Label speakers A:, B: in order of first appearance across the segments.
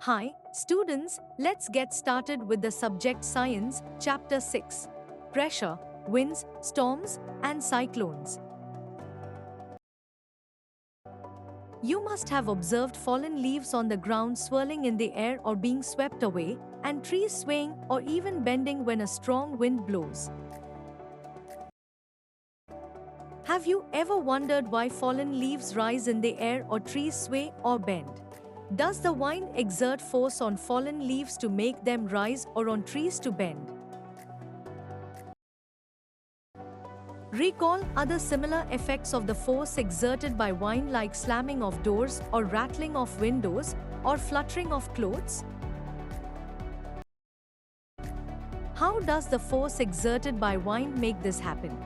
A: Hi, students, let's get started with the subject Science, Chapter 6. Pressure, Winds, Storms, and Cyclones. You must have observed fallen leaves on the ground swirling in the air or being swept away, and trees swaying or even bending when a strong wind blows. Have you ever wondered why fallen leaves rise in the air or trees sway or bend? Does the wind exert force on fallen leaves to make them rise or on trees to bend? Recall other similar effects of the force exerted by wind, like slamming of doors or rattling of windows or fluttering of clothes. How does the force exerted by wind make this happen?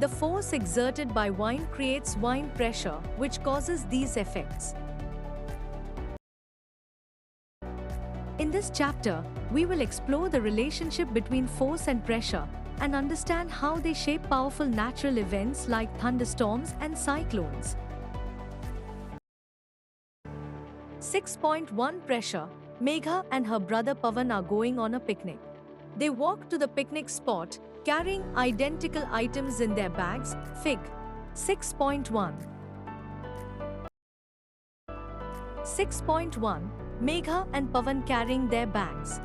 A: The force exerted by wind creates wind pressure, which causes these effects. In this chapter, we will explore the relationship between force and pressure and understand how they shape powerful natural events like thunderstorms and cyclones. 6.1 Pressure. Megha and her brother Pavan are going on a picnic. They walk to the picnic spot, carrying identical items in their bags. Fig. 6.1. 6.1. Megha and Pavan carrying their bags.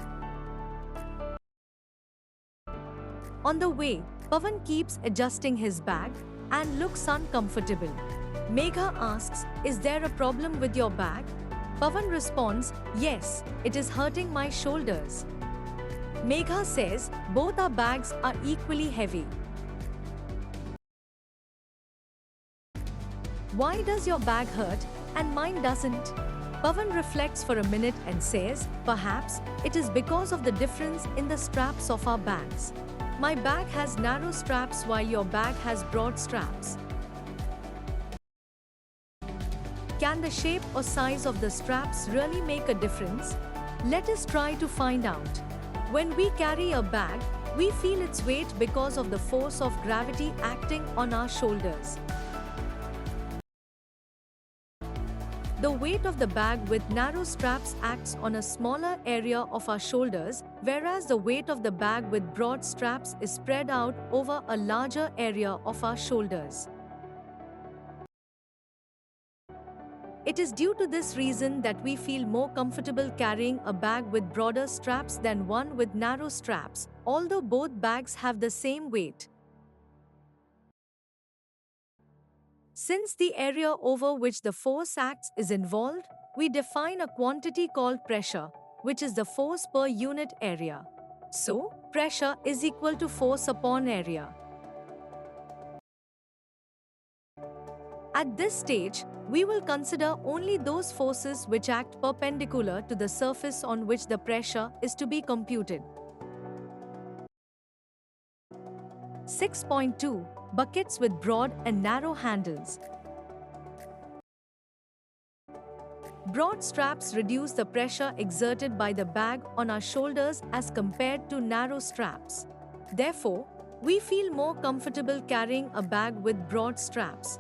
A: On the way, Pavan keeps adjusting his bag and looks uncomfortable. Megha asks, "Is there a problem with your bag?" Pavan responds, "Yes, it is hurting my shoulders." Megha says, "Both our bags are equally heavy. Why does your bag hurt and mine doesn't?" Pavan reflects for a minute and says, "Perhaps it is because of the difference in the straps of our bags. My bag has narrow straps while your bag has broad straps. Can the shape or size of the straps really make a difference? Let us try to find out. When we carry a bag, we feel its weight because of the force of gravity acting on our shoulders. The weight of the bag with narrow straps acts on a smaller area of our shoulders, whereas the weight of the bag with broad straps is spread out over a larger area of our shoulders. It is due to this reason that we feel more comfortable carrying a bag with broader straps than one with narrow straps, although both bags have the same weight. Since the area over which the force acts is involved, we define a quantity called pressure, which is the force per unit area. So, pressure is equal to force upon area. At this stage, we will consider only those forces which act perpendicular to the surface on which the pressure is to be computed. 6.2 Buckets with broad and narrow handles. Broad straps reduce the pressure exerted by the bag on our shoulders as compared to narrow straps. Therefore, we feel more comfortable carrying a bag with broad straps.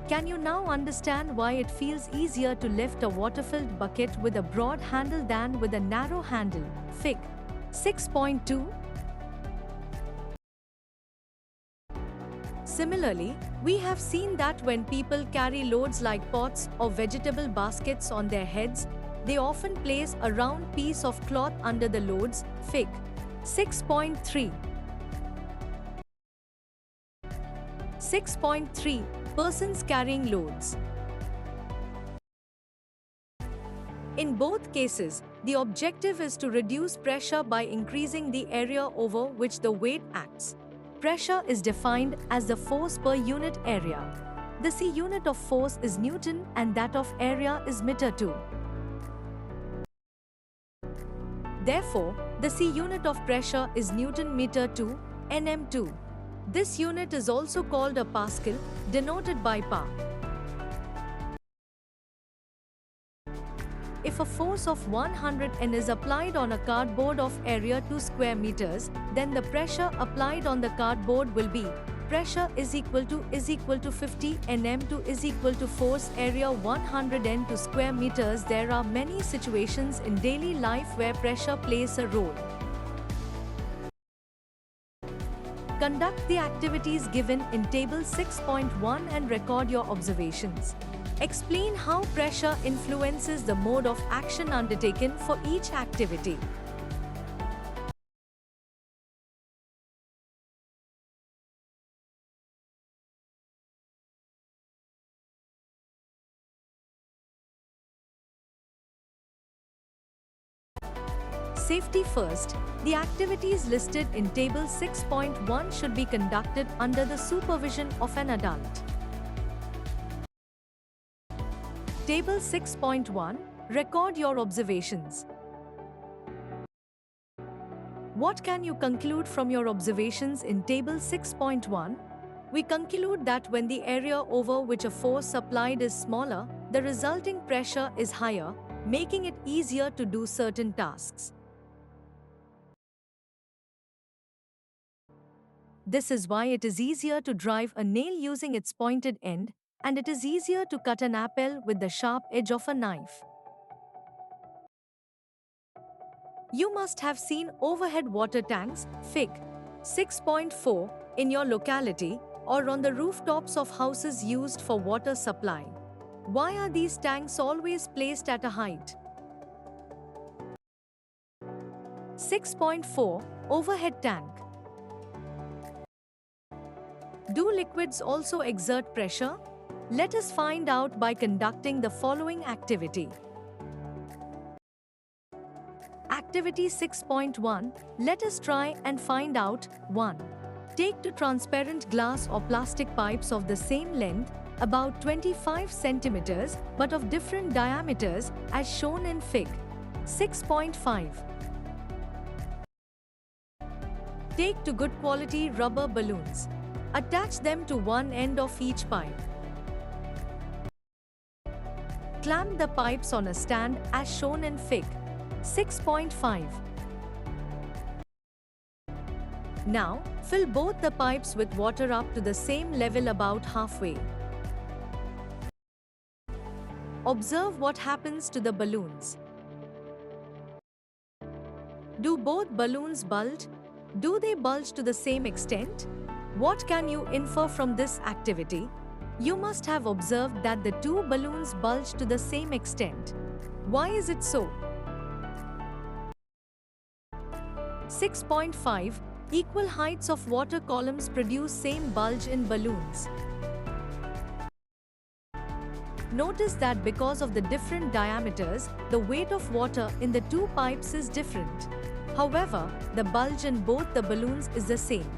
A: Can you now understand why it feels easier to lift a water-filled bucket with a broad handle than with a narrow handle? Fig. 6.2. Similarly, we have seen that when people carry loads like pots or vegetable baskets on their heads, they often place a round piece of cloth under the loads. Fig. 6.3. 6.3. Persons carrying loads. In both cases, the objective is to reduce pressure by increasing the area over which the weight acts. Pressure is defined as the force per unit area. The SI unit of force is Newton and that of area is meter 2. Therefore, the SI unit of pressure is Newton meter 2, nm2. This unit is also called a Pascal, denoted by Pa. If a force of 100 N is applied on a cardboard of area 2 square meters, then the pressure applied on the cardboard will be pressure is equal to 50 Nm to is equal to force area 100 N to square meters. There are many situations in daily life where pressure plays a role. Conduct the activities given in Table 6.1 and record your observations. Explain how pressure influences the mode of action undertaken for each activity. Safety first. The activities listed in Table 6.1 should be conducted under the supervision of an adult. Table 6.1. Record your observations. What can you conclude from your observations in Table 6.1? We conclude that when the area over which a force applied is smaller, the resulting pressure is higher, making it easier to do certain tasks. This is why it is easier to drive a nail using its pointed end, and it is easier to cut an apple with the sharp edge of a knife. You must have seen overhead water tanks, Fig. 6.4, in your locality or on the rooftops of houses used for water supply. Why are these tanks always placed at a height? 6.4. Overhead tank. Do liquids also exert pressure? Let us find out by conducting the following activity. Activity 6.1. Let us try and find out. 1. Take two transparent glass or plastic pipes of the same length, about 25 centimeters, but of different diameters, as shown in Fig. 6.5. Take two good quality rubber balloons. Attach them to one end of each pipe. Clamp the pipes on a stand as shown in Fig. 6.5. Now, fill both the pipes with water up to the same level about halfway. Observe what happens to the balloons. Do both balloons bulge? Do they bulge to the same extent? What can you infer from this activity? You must have observed that the two balloons bulge to the same extent. Why is it so? 6.5. Equal heights of water columns produce same bulge in balloons. Notice that because of the different diameters, the weight of water in the two pipes is different. However, the bulge in both the balloons is the same.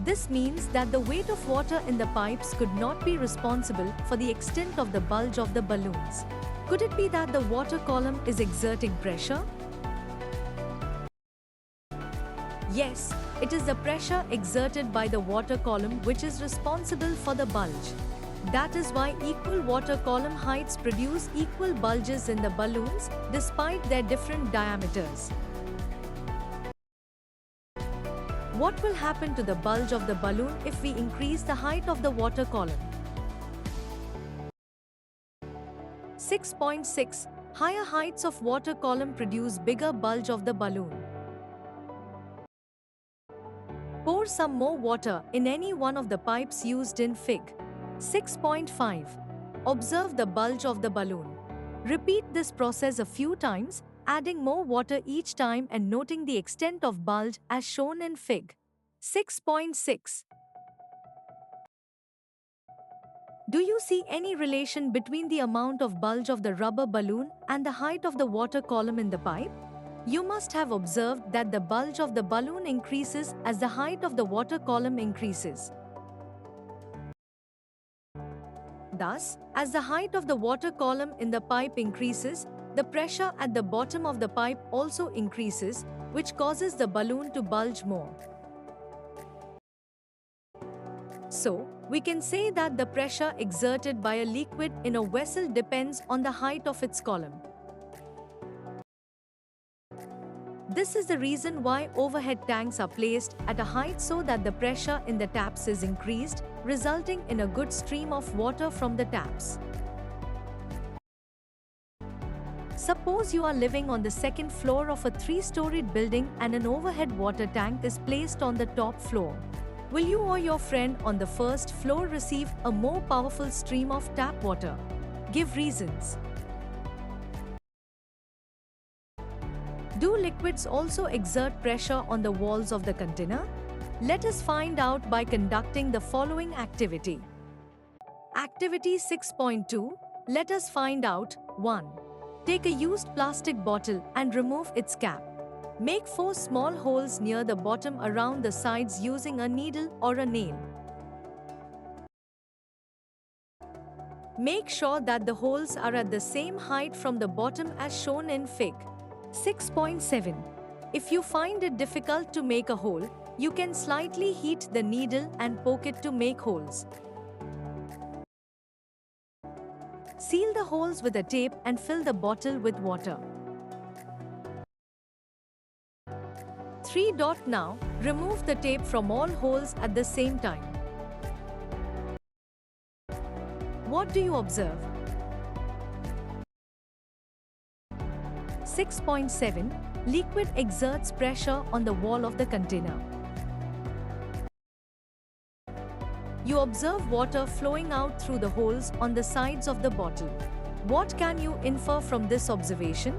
A: This means that the weight of water in the pipes could not be responsible for the extent of the bulge of the balloons. Could it be that the water column is exerting pressure? Yes, it is the pressure exerted by the water column which is responsible for the bulge. That is why equal water column heights produce equal bulges in the balloons despite their different diameters. What will happen to the bulge of the balloon if we increase the height of the water column? 6.6. Higher heights of water column produce bigger bulge of the balloon. Pour some more water in any one of the pipes used in Fig. 6.5. Observe the bulge of the balloon. Repeat this process a few times, adding more water each time and noting the extent of bulge as shown in Fig. 6.6. Do you see any relation between the amount of bulge of the rubber balloon and the height of the water column in the pipe? You must have observed that the bulge of the balloon increases as the height of the water column increases. Thus, as the height of the water column in the pipe increases, the pressure at the bottom of the pipe also increases, which causes the balloon to bulge more. So, we can say that the pressure exerted by a liquid in a vessel depends on the height of its column. This is the reason why overhead tanks are placed at a height so that the pressure in the taps is increased, resulting in a good stream of water from the taps. Suppose you are living on the second floor of a 3-storied building and an overhead water tank is placed on the top floor. Will you or your friend on the first floor receive a more powerful stream of tap water? Give reasons. Do liquids also exert pressure on the walls of the container? Let us find out by conducting the following activity. Activity 6.2. Let us find out. 1. Take a used plastic bottle and remove its cap. Make 4 small holes near the bottom around the sides using a needle or a nail. Make sure that the holes are at the same height from the bottom as shown in Fig. 6.7. If you find it difficult to make a hole, you can slightly heat the needle and poke it to make holes. Seal the holes with a tape and fill the bottle with water. 3. Now, remove the tape from all holes at the same time. What do you observe? 6.7. Liquid exerts pressure on the wall of the container. You observe water flowing out through the holes on the sides of the bottle. What can you infer from this observation?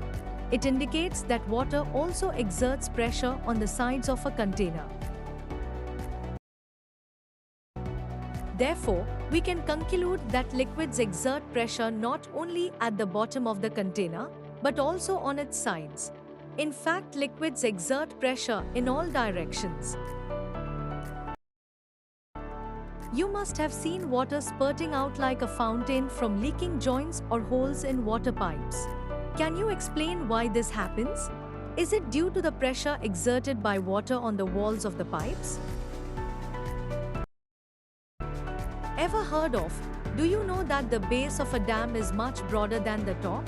A: It indicates that water also exerts pressure on the sides of a container. Therefore, we can conclude that liquids exert pressure not only at the bottom of the container, but also on its sides. In fact, liquids exert pressure in all directions. You must have seen water spurting out like a fountain from leaking joints or holes in water pipes. Can you explain why this happens? Is it due to the pressure exerted by water on the walls of the pipes? Ever heard of? Do you know that the base of a dam is much broader than the top?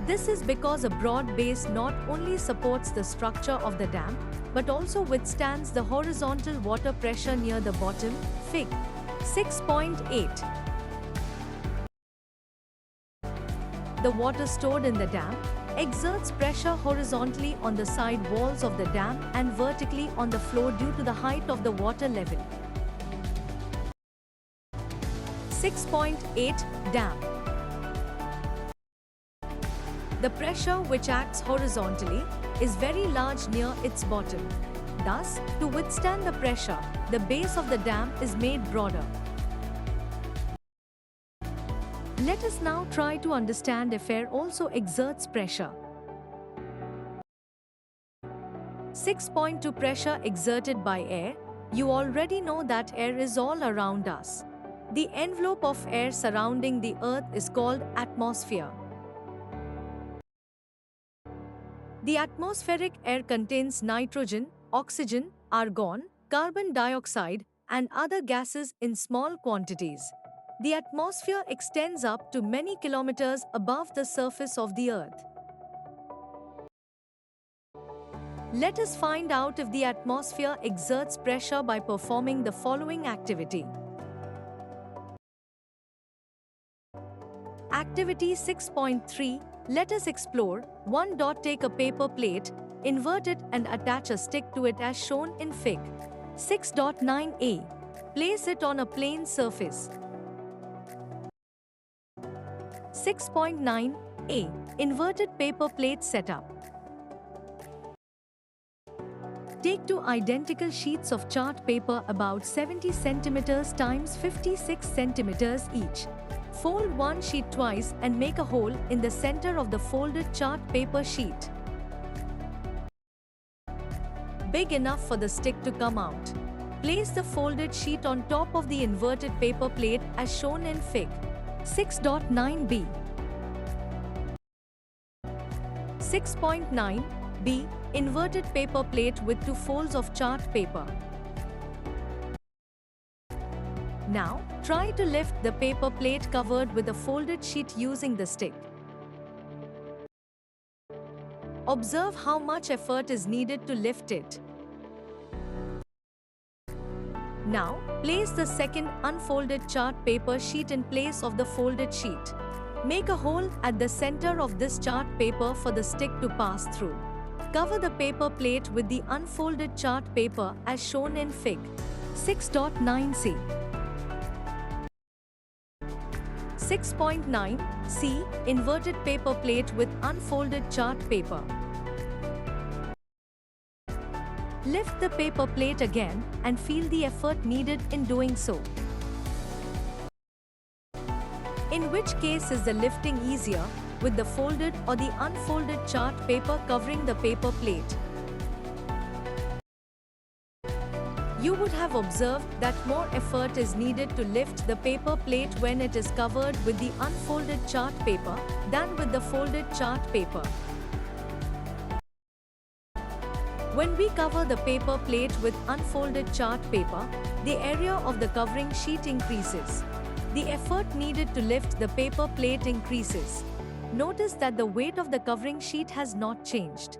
A: This is because a broad base not only supports the structure of the dam, but also withstands the horizontal water pressure near the bottom. Fig. 6.8. The water stored in the dam exerts pressure horizontally on the side walls of the dam and vertically on the floor due to the height of the water level. 6.8. Dam. The pressure which acts horizontally is very large near its bottom. Thus, to withstand the pressure, the base of the dam is made broader. Let us now try to understand if air also exerts pressure. 6.2. Pressure exerted by air. You already know that air is all around us. The envelope of air surrounding the Earth is called atmosphere. The atmospheric air contains nitrogen, oxygen, argon, carbon dioxide, and other gases in small quantities. The atmosphere extends up to many kilometers above the surface of the Earth. Let us find out if the atmosphere exerts pressure by performing the following activity. Activity 6.3. Let us explore. 1. Take a paper plate, invert it and attach a stick to it as shown in Fig. 6.9a. Place it on a plane surface. 6.9a. Inverted paper plate setup. Take 2 identical sheets of chart paper about 70 cm times 56 cm each. Fold one sheet twice and make a hole in the center of the folded chart paper sheet, big enough for the stick to come out. Place the folded sheet on top of the inverted paper plate as shown in Fig. 6.9b. 6.9b. Inverted paper plate with 2 folds of chart paper. Now, try to lift the paper plate covered with a folded sheet using the stick. Observe how much effort is needed to lift it. Now, place the second unfolded chart paper sheet in place of the folded sheet. Make a hole at the center of this chart paper for the stick to pass through. Cover the paper plate with the unfolded chart paper as shown in Fig. 6.9c. 6.9c. Inverted paper plate with unfolded chart paper. Lift the paper plate again and feel the effort needed in doing so. In which case is the lifting easier, with the folded or the unfolded chart paper covering the paper plate? You would have observed that more effort is needed to lift the paper plate when it is covered with the unfolded chart paper than with the folded chart paper. When we cover the paper plate with unfolded chart paper, the area of the covering sheet increases. The effort needed to lift the paper plate increases. Notice that the weight of the covering sheet has not changed.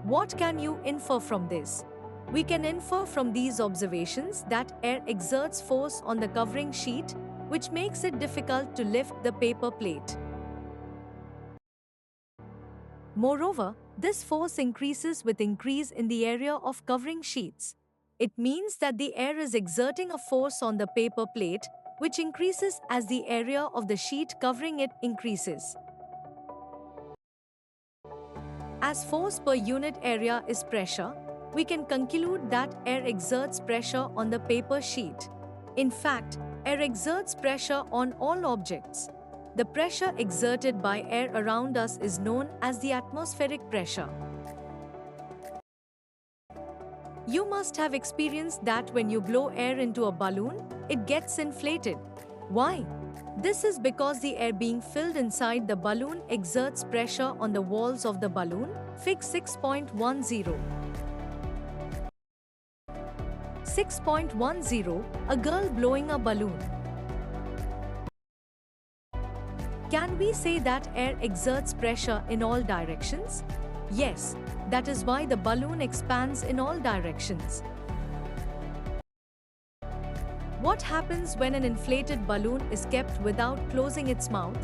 A: What can you infer from this? We can infer from these observations that air exerts force on the covering sheet, which makes it difficult to lift the paper plate. Moreover, this force increases with increase in the area of covering sheets. It means that the air is exerting a force on the paper plate, which increases as the area of the sheet covering it increases. As force per unit area is pressure, we can conclude that air exerts pressure on the paper sheet. In fact, air exerts pressure on all objects. The pressure exerted by air around us is known as the atmospheric pressure. You must have experienced that when you blow air into a balloon, it gets inflated. Why? This is because the air being filled inside the balloon exerts pressure on the walls of the balloon. Fig. 6.10. 6.10. A girl blowing a balloon. Can we say that air exerts pressure in all directions? Yes, that is why the balloon expands in all directions. What happens when an inflated balloon is kept without closing its mouth?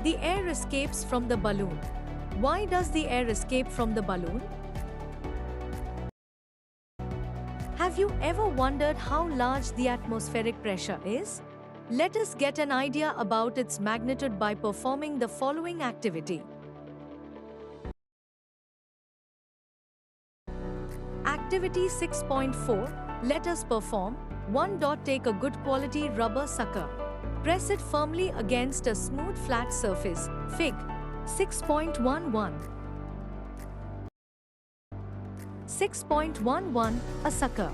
A: The air escapes from the balloon. Why does the air escape from the balloon? Have you ever wondered how large the atmospheric pressure is? Let us get an idea about its magnitude by performing the following activity. Activity 6.4. Let us perform. 1. Take a good quality rubber sucker. Press it firmly against a smooth flat surface. Fig. 6.11. 6.11. A sucker.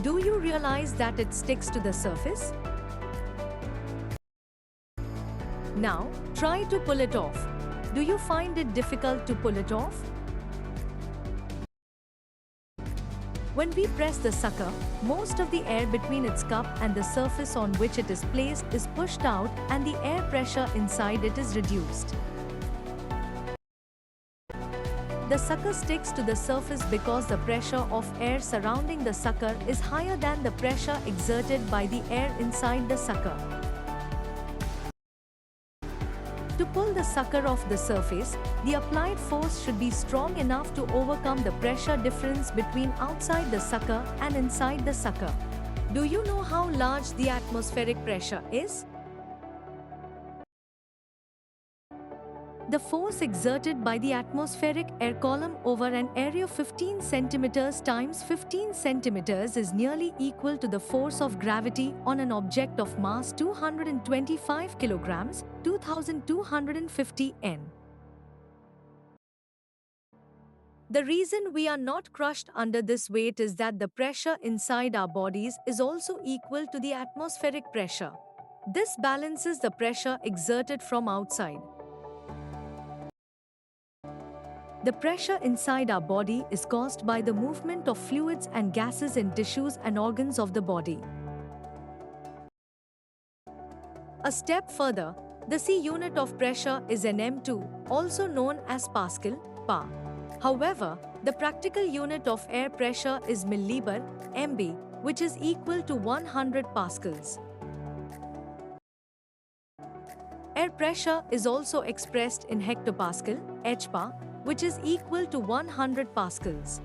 A: Do you realize that it sticks to the surface? Now, try to pull it off. Do you find it difficult to pull it off? When we press the sucker, most of the air between its cup and the surface on which it is placed is pushed out and the air pressure inside it is reduced. The sucker sticks to the surface because the pressure of air surrounding the sucker is higher than the pressure exerted by the air inside the sucker. To pull the sucker off the surface, the applied force should be strong enough to overcome the pressure difference between outside the sucker and inside the sucker. Do you know how large the atmospheric pressure is? The force exerted by the atmospheric air column over an area 15 centimeters times 15 centimeters is nearly equal to the force of gravity on an object of mass 225 kilograms, 2250 N. The reason we are not crushed under this weight is that the pressure inside our bodies is also equal to the atmospheric pressure. This balances the pressure exerted from outside. The pressure inside our body is caused by the movement of fluids and gases in tissues and organs of the body. A step further, The SI unit of pressure is nm2, also known as Pascal, Pa. However, the practical unit of air pressure is millibare, MB, which is equal to 100 pascals. Air pressure is also expressed in hectopascal, hPa, which is equal to 100 pascals.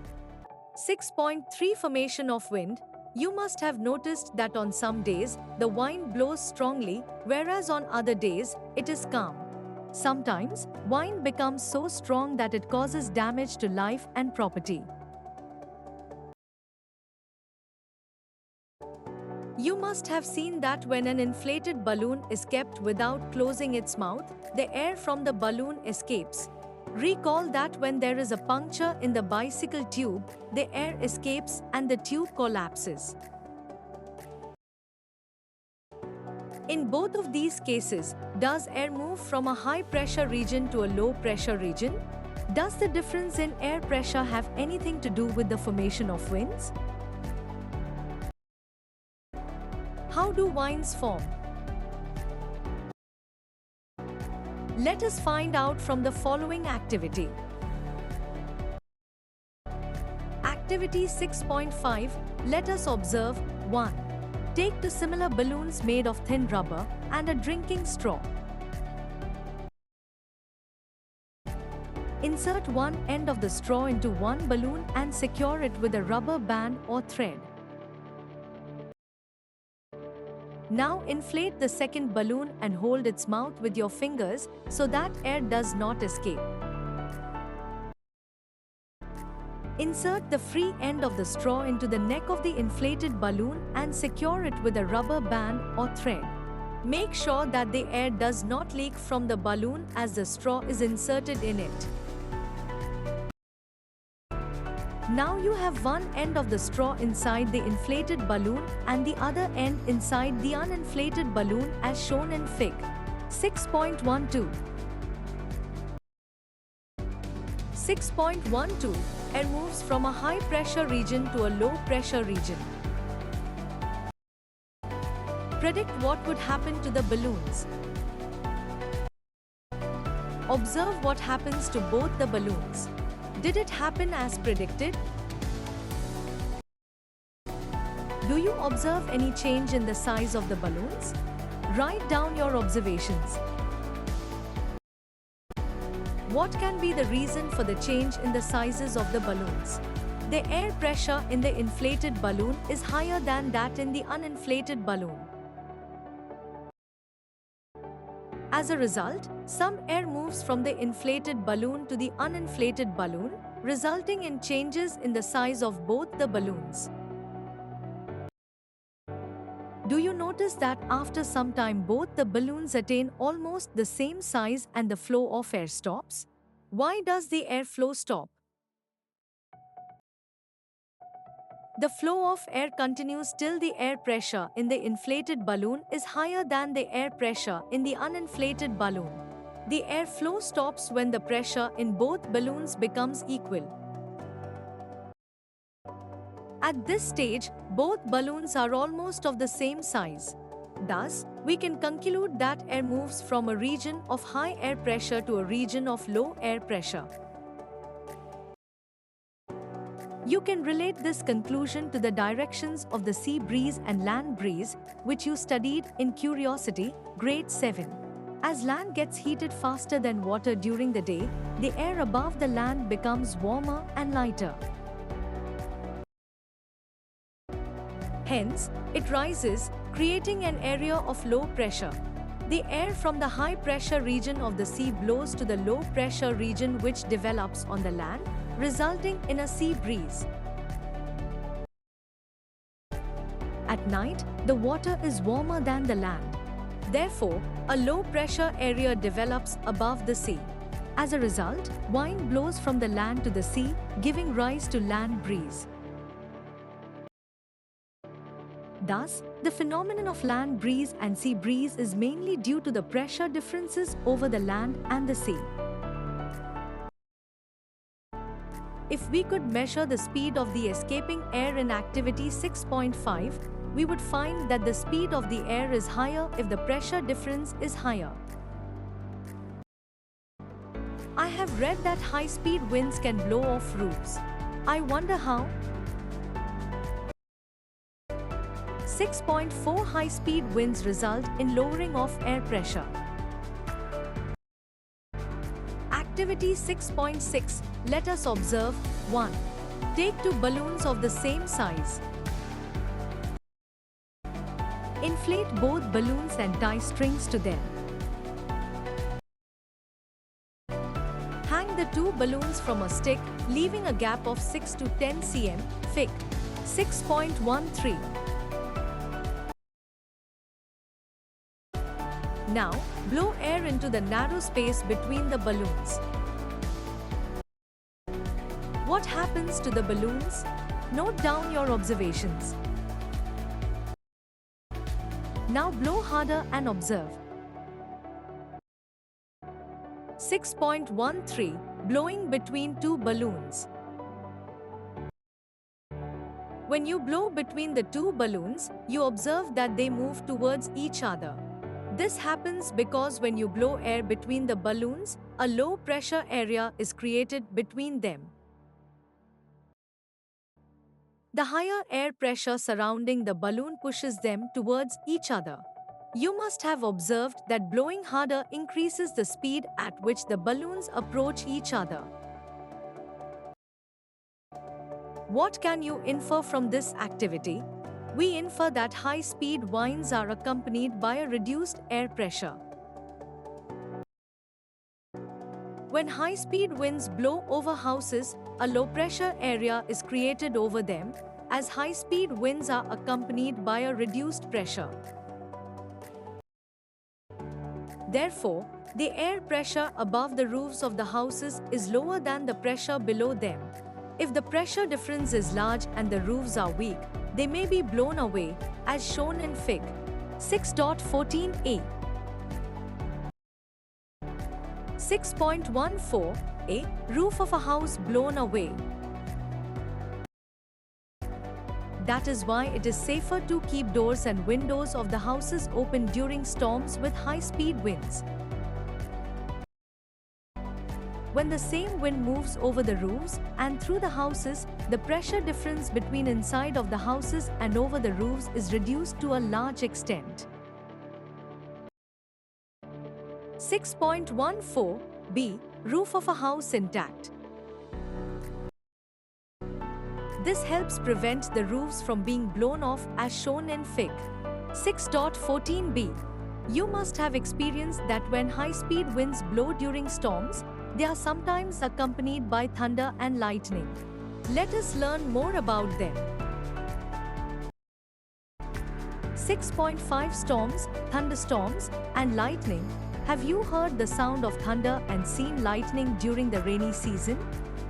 A: 6.3 Formation of wind. You must have noticed that on some days, the wind blows strongly, whereas on other days, it is calm. Sometimes, wind becomes so strong that it causes damage to life and property. You must have seen that when an inflated balloon is kept without closing its mouth, the air from the balloon escapes. Recall that when there is a puncture in the bicycle tube, the air escapes and the tube collapses. In both of these cases, does air move from a high pressure region to a low pressure region? Does the difference in air pressure have anything to do with the formation of winds? How do winds form? Let us find out from the following activity. Activity 6.5. Let us observe 1. Take two similar balloons made of thin rubber and a drinking straw. Insert one end of the straw into one balloon and secure it with a rubber band or thread. Now inflate the second balloon and hold its mouth with your fingers so that air does not escape. Insert the free end of the straw into the neck of the inflated balloon and secure it with a rubber band or thread. Make sure that the air does not leak from the balloon as the straw is inserted in it. Now you have one end of the straw inside the inflated balloon and the other end inside the uninflated balloon as shown in Fig. 6.12. 6.12. Air moves from a high pressure region to a low pressure region. Predict what would happen to the balloons. Observe what happens to both the balloons. Did it happen as predicted? Do you observe any change in the size of the balloons? Write down your observations. What can be the reason for the change in the sizes of the balloons? The air pressure in the inflated balloon is higher than that in the uninflated balloon. As a result, some air moves from the inflated balloon to the uninflated balloon, resulting in changes in the size of both the balloons. Do you notice that after some time both the balloons attain almost the same size and the flow of air stops? Why does the airflow stop? The flow of air continues till the air pressure in the inflated balloon is higher than the air pressure in the uninflated balloon. The airflow stops when the pressure in both balloons becomes equal. At this stage, both balloons are almost of the same size. Thus, we can conclude that air moves from a region of high air pressure to a region of low air pressure. You can relate this conclusion to the directions of the sea breeze and land breeze, which you studied in Curiosity, Grade 7. As land gets heated faster than water during the day, the air above the land becomes warmer and lighter. Hence, it rises, creating an area of low pressure. The air from the high pressure region of the sea blows to the low pressure region which develops on the land, resulting in a sea breeze. At night, the water is warmer than the land. Therefore, a low pressure area develops above the sea. As a result, wind blows from the land to the sea, giving rise to land breeze. Thus, the phenomenon of land breeze and sea breeze is mainly due to the pressure differences over the land and the sea. If we could measure the speed of the escaping air in activity 6.5, we would find that the speed of the air is higher if the pressure difference is higher. have read that high-speed winds can blow off roofs. I wonder how? 6.4 high-speed winds result in lowering of air pressure. Activity 6.6. Let us observe. 1. Take two balloons of the same size. Inflate both balloons and tie strings to them. Hang the two balloons from a stick, leaving a gap of 6 to 10 cm. Fig. 6.13. Now, blow air into the narrow space between the balloons. What happens to the balloons? Note down your observations. Now blow harder and observe. 6.13. Blowing between two balloons. When you blow between the two balloons, you observe that they move towards each other. This happens because when you blow air between the balloons, a low pressure area is created between them. The higher air pressure surrounding the balloon pushes them towards each other. You must have observed that blowing harder increases the speed at which the balloons approach each other. What can you infer from this activity? We infer that high-speed winds are accompanied by a reduced air pressure. When high-speed winds blow over houses, a low-pressure area is created over them, as high-speed winds are accompanied by a reduced pressure. Therefore, the air pressure above the roofs of the houses is lower than the pressure below them. If the pressure difference is large and the roofs are weak, they may be blown away, as shown in Fig. 6.14a. 6.14a. Roof of a house blown away. That is why it is safer to keep doors and windows of the houses open during storms with high-speed winds. When the same wind moves over the roofs and through the houses, the pressure difference between inside of the houses and over the roofs is reduced to a large extent. 6.14b. Roof of a house intact. This helps prevent the roofs from being blown off as shown in Fig. 6.14b. You must have experienced that when high-speed winds blow during storms, they are sometimes accompanied by thunder and lightning. Let us learn more about them. 6.5 Storms, thunderstorms, and lightning. Have you heard the sound of thunder and seen lightning during the rainy season?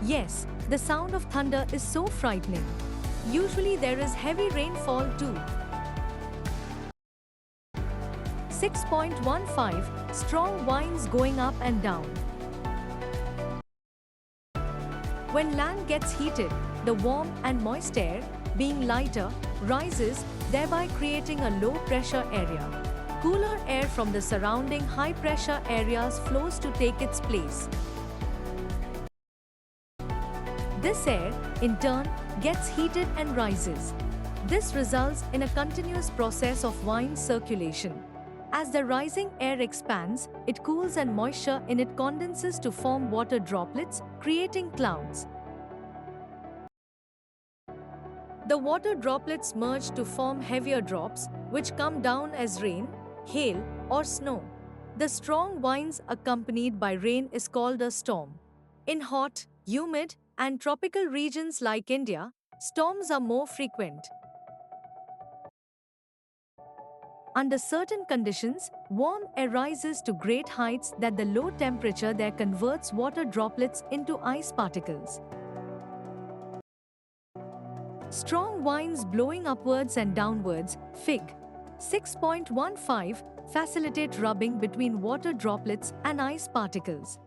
A: Yes, the sound of thunder is so frightening. Usually there is heavy rainfall too. 6.15 Strong winds going up and down. When land gets heated, the warm and moist air, being lighter, rises, thereby creating a low-pressure area. Cooler air from the surrounding high-pressure areas flows to take its place. This air, in turn, gets heated and rises. This results in a continuous process of wind circulation. As the rising air expands, it cools and moisture in it condenses to form water droplets, creating clouds. The water droplets merge to form heavier drops, which come down as rain, hail, or snow. The strong winds accompanied by rain is called a storm. In hot, humid, and tropical regions like India, storms are more frequent. Under certain conditions, warm air rises to great heights that the low temperature there converts water droplets into ice particles. Strong winds blowing upwards and downwards, Fig. 6.15, facilitate rubbing between water droplets and ice particles.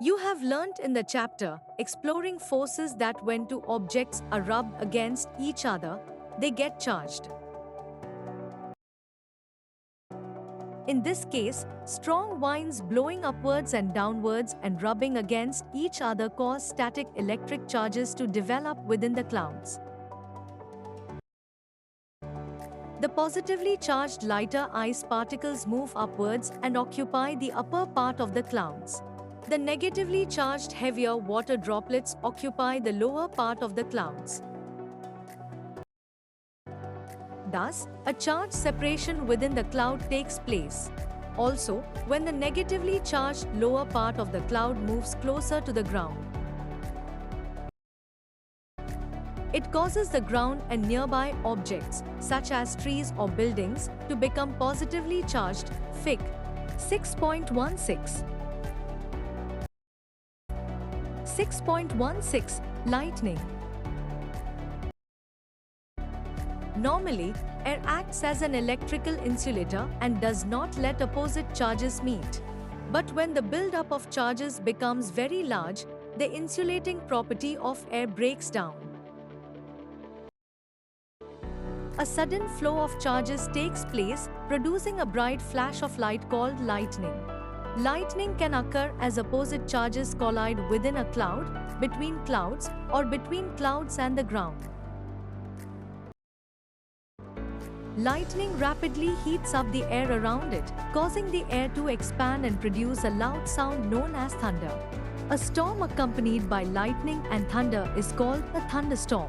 A: You have learnt in the chapter, exploring forces that when two objects are rubbed against each other, they get charged. In this case, strong winds blowing upwards and downwards and rubbing against each other cause static electric charges to develop within the clouds. The positively charged lighter ice particles move upwards and occupy the upper part of the clouds. The negatively charged heavier water droplets occupy the lower part of the clouds. Thus, a charge separation within the cloud takes place. Also, when the negatively charged lower part of the cloud moves closer to the ground, it causes the ground and nearby objects, such as trees or buildings, to become positively charged. Fig. 6.16. 6.16. Lightning. Normally, air acts as an electrical insulator and does not let opposite charges meet. But when the buildup of charges becomes very large, the insulating property of air breaks down. A sudden flow of charges takes place, producing a bright flash of light called lightning. Lightning can occur as opposite charges collide within a cloud, between clouds, or between clouds and the ground. Lightning rapidly heats up the air around it, causing the air to expand and produce a loud sound known as thunder. A storm accompanied by lightning and thunder is called a thunderstorm.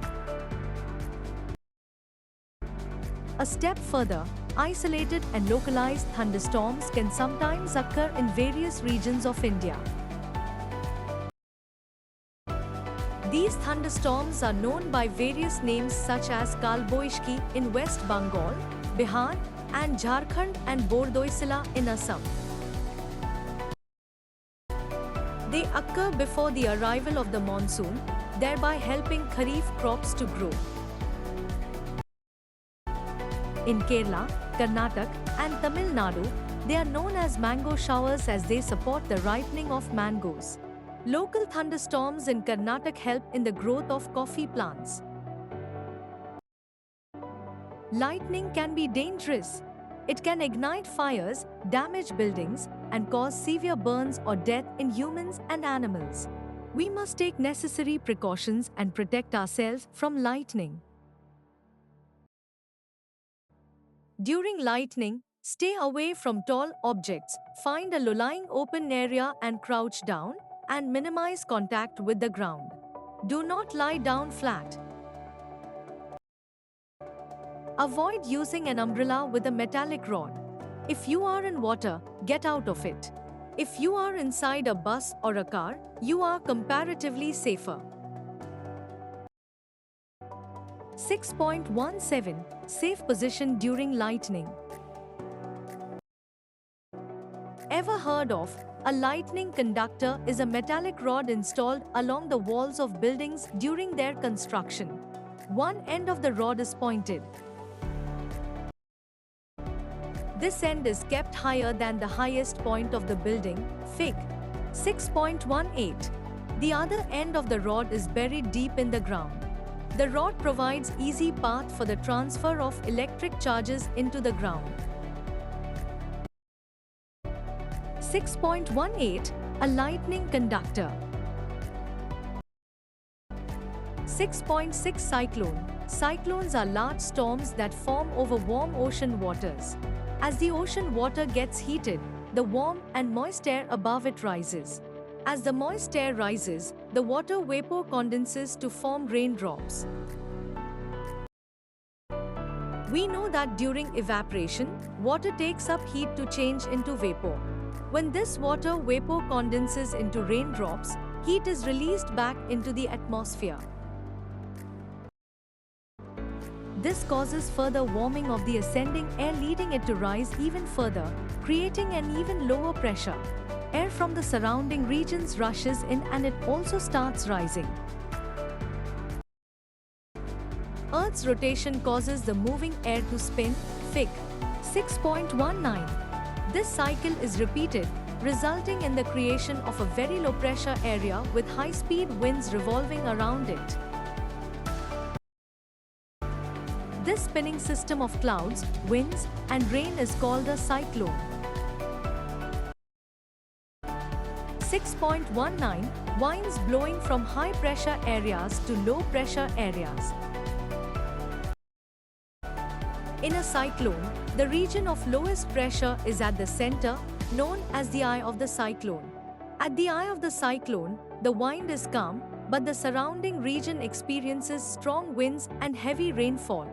A: A step further, isolated and localized thunderstorms can sometimes occur in various regions of India. These thunderstorms are known by various names such as Kalboishki in West Bengal, Bihar, and Jharkhand and Bordoisila in Assam. They occur before the arrival of the monsoon, thereby helping Kharif crops to grow. In Kerala, Karnataka, and Tamil Nadu, they are known as mango showers as they support the ripening of mangoes. Local thunderstorms in Karnataka help in the growth of coffee plants. Lightning can be dangerous. It can ignite fires, damage buildings, and cause severe burns or death in humans and animals. We must take necessary precautions and protect ourselves from lightning. During lightning, stay away from tall objects, find a low-lying open area and crouch down, and minimize contact with the ground. Do not lie down flat. Avoid using an umbrella with a metallic rod. If you are in water, get out of it. If you are inside a bus or a car, you are comparatively safer. 6.17. Safe position during lightning. Ever heard of a lightning conductor? Is a metallic rod installed along the walls of buildings during their construction. One end of the rod is pointed. This end is kept higher than the highest point of the building. Fig. 6.18. The other end of the rod is buried deep in the ground. The rod provides easy path for the transfer of electric charges into the ground. 6.18. A lightning conductor. 6.6. Cyclone. Cyclones are large storms that form over warm ocean waters. As the ocean water gets heated, the warm and moist air above it rises. As the moist air rises, the water vapor condenses to form raindrops. We know that during evaporation, water takes up heat to change into vapor. When this water vapor condenses into raindrops, heat is released back into the atmosphere. This causes further warming of the ascending air, leading it to rise even further, creating an even lower pressure. Air from the surrounding regions rushes in and it also starts rising. Earth's rotation causes the moving air to spin. Fig. 6.19. This cycle is repeated, resulting in the creation of a very low pressure area with high-speed winds revolving around it. This spinning system of clouds, winds, and rain is called a cyclone. 6.19 Winds blowing from high pressure areas to low pressure areas. In a cyclone, the region of lowest pressure is at the center, known as the eye of the cyclone. At the eye of the cyclone, the wind is calm, but the surrounding region experiences strong winds and heavy rainfall.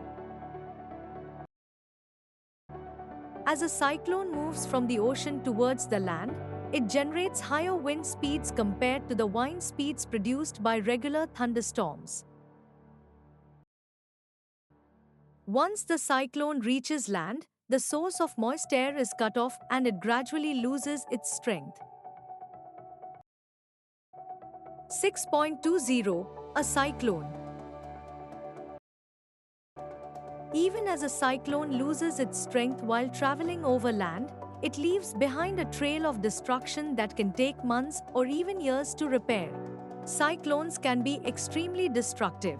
A: As a cyclone moves from the ocean towards the land, it generates higher wind speeds compared to the wind speeds produced by regular thunderstorms. Once the cyclone reaches land, the source of moist air is cut off and it gradually loses its strength. 6.20 A cyclone. Even as a cyclone loses its strength while traveling over land, it leaves behind a trail of destruction that can take months or even years to repair. Cyclones can be extremely destructive.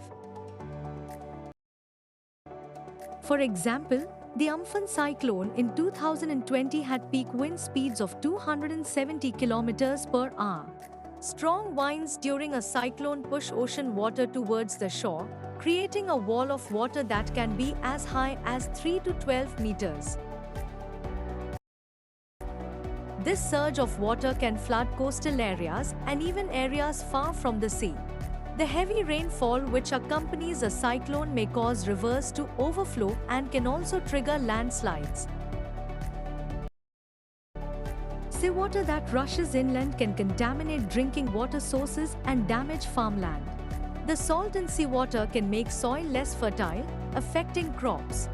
A: For example, the Amphan cyclone in 2020 had peak wind speeds of 270 km per hour. Strong winds during a cyclone push ocean water towards the shore, creating a wall of water that can be as high as 3 to 12 meters. This surge of water can flood coastal areas and even areas far from the sea. The heavy rainfall which accompanies a cyclone may cause rivers to overflow and can also trigger landslides. Seawater that rushes inland can contaminate drinking water sources and damage farmland. The salt in seawater can make soil less fertile, affecting crops.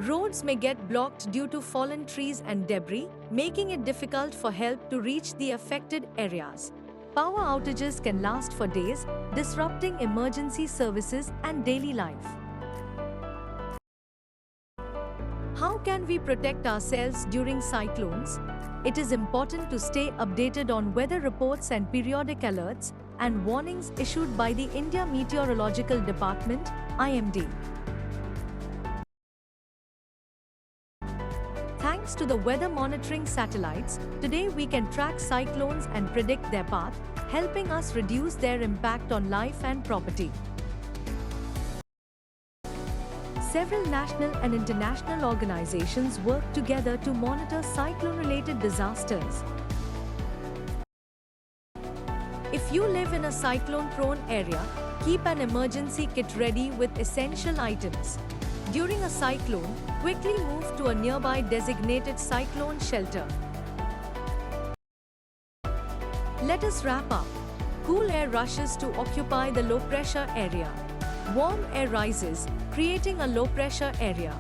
A: Roads may get blocked due to fallen trees and debris, making it difficult for help to reach the affected areas. Power outages can last for days, disrupting emergency services and daily life. How can we protect ourselves during cyclones? It is important to stay updated on weather reports and periodic alerts and warnings issued by the India Meteorological Department, IMD. Thanks to the weather monitoring satellites, today we can track cyclones and predict their path, helping us reduce their impact on life and property. Several national and international organizations work together to monitor cyclone-related disasters. If you live in a cyclone-prone area, keep an emergency kit ready with essential items. During a cyclone, quickly move to a nearby designated cyclone shelter. Let us wrap up. Cool air rushes to occupy the low-pressure area. Warm air rises, creating a low-pressure area.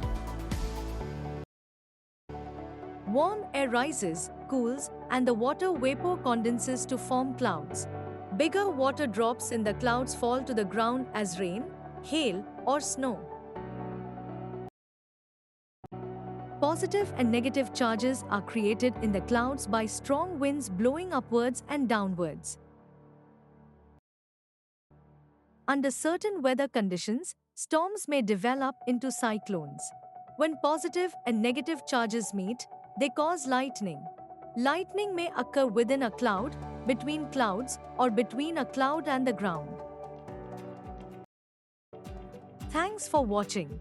A: Warm air rises, cools, and the water vapor condenses to form clouds. Bigger water drops in the clouds fall to the ground as rain, hail, or snow. Positive and negative charges are created in the clouds by strong winds blowing upwards and downwards. Under certain weather conditions, storms may develop into cyclones. When positive and negative charges meet, they cause lightning. Lightning may occur within a cloud, between clouds, or between a cloud and the ground. Thanks for watching.